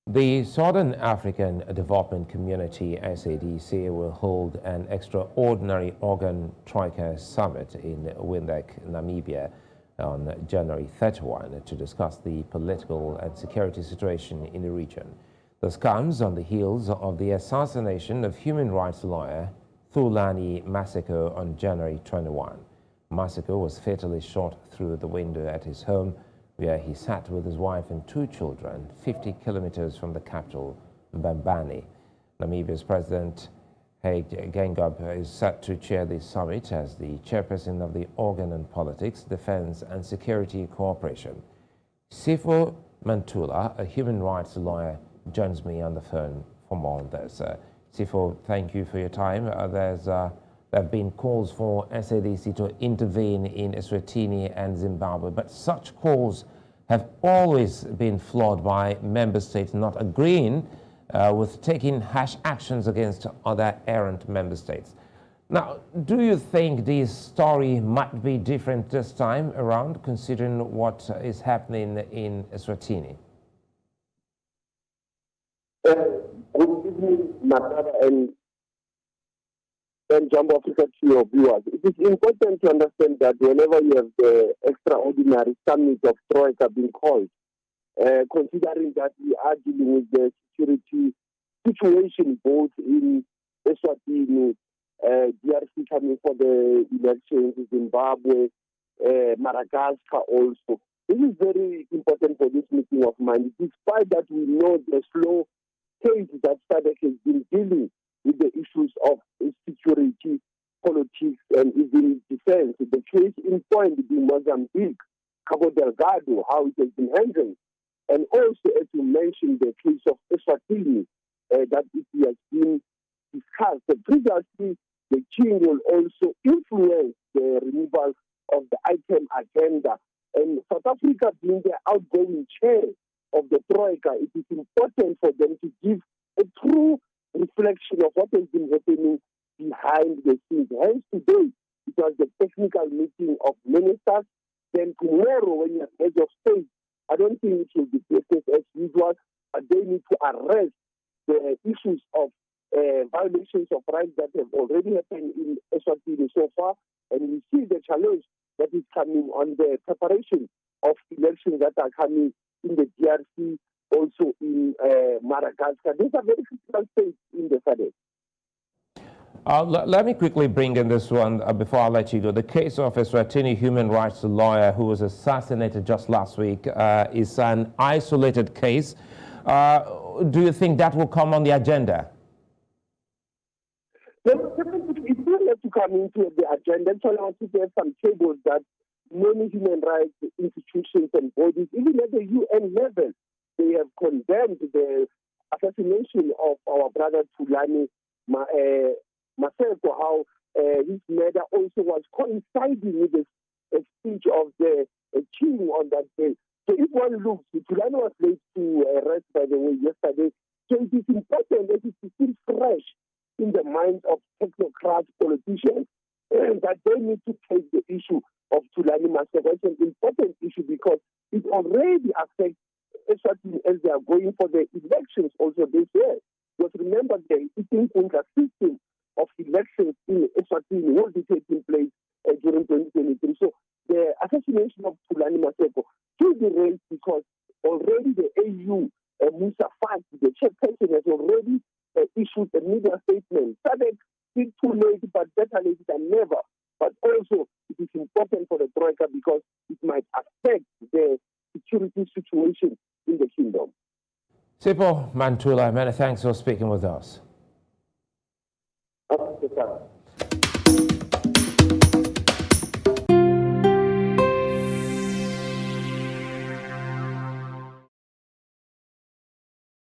The Southern African Development Community, SADC, will hold an extraordinary organ Trioka summit in Windhoek, Namibia on January 31 to discuss the political and security situation in the region. This comes on the heels of the assassination of human rights lawyer Thulani Maseko on January 21. Maseko was fatally shot through the window at his home, where he sat with his wife and 2 children, 50 kilometers from the capital, Mbambane. Namibia's President Hage Geingob is set to chair the summit as the chairperson of the Organ and Politics, Defense and Security Cooperation. Sifo Mantula, a human rights lawyer, joins me on the phone for more on this. Sifo, thank you for your time. There have been calls for SADC to intervene in Eswatini and Zimbabwe, but such calls have always been flawed by member states not agreeing with taking harsh actions against other errant member states. Now, do you think this story might be different this time around, considering what is happening in Eswatini? Good evening, Matara and Jumbo Africa to your viewers. It is important to understand that whenever you have the extraordinary summit of Trioka being called, considering that we are dealing with the security situation both in Eswatini, DRC coming for the elections, Zimbabwe, Madagascar also. This is very important for this meeting of mine, despite that we know the slow pace that SADC has been dealing with the issues of security, politics, and even defense. The case in point being Mozambique, Cabo Delgado, how it has been handled. And also, as you mentioned, the case of Eswatini, that it has been discussed. Previously, the king will also influence the removal of the item agenda. And South Africa being the outgoing chair of the Trioka, it is important for them to give a true reflection of what has been happening behind the scenes. Hence today, it was the technical meeting of ministers. Then tomorrow, when you have heads of state, I don't think it will be business as usual, but they need to arrest the issues of violations of rights that have already happened in Eswatini so far. And we see the challenge that is coming on the preparation of elections that are coming in the DRC, also in Madagascar. These are very critical states in the SADC. Let me quickly bring in this one before I let you go. The case of Eswatini human rights lawyer who was assassinated just last week is an isolated case. Do you think that will come on the agenda? It will have to come into the agenda. Actually, I want to get some tables that many human rights institutions and bodies, even at the UN level, they have condemned the assassination of our brother Thulani Maseko, how his murder also was coinciding with the speech of the king on that day. So if one looks, Thulani was laid to rest, by the way, yesterday. So it is important that it is still fresh in the minds of technocrats, politicians, that they need to take the issue of Thulani Maseko. It's an important issue because it already affects Eswatini as they are going for the elections also this year. Because remember, the 18-point system of elections in Eswatini will be taking place during 2023. So the assassination of Thulani Maseko should be raised because already the AU, Musa Faki, the chairperson, has already issued a media statement. SADC did too late, but better late than never. But also, it is important for the Trioka because it might affect the security situation in the kingdom. Sifo Mantula, many thanks for speaking with us. Okay, sir.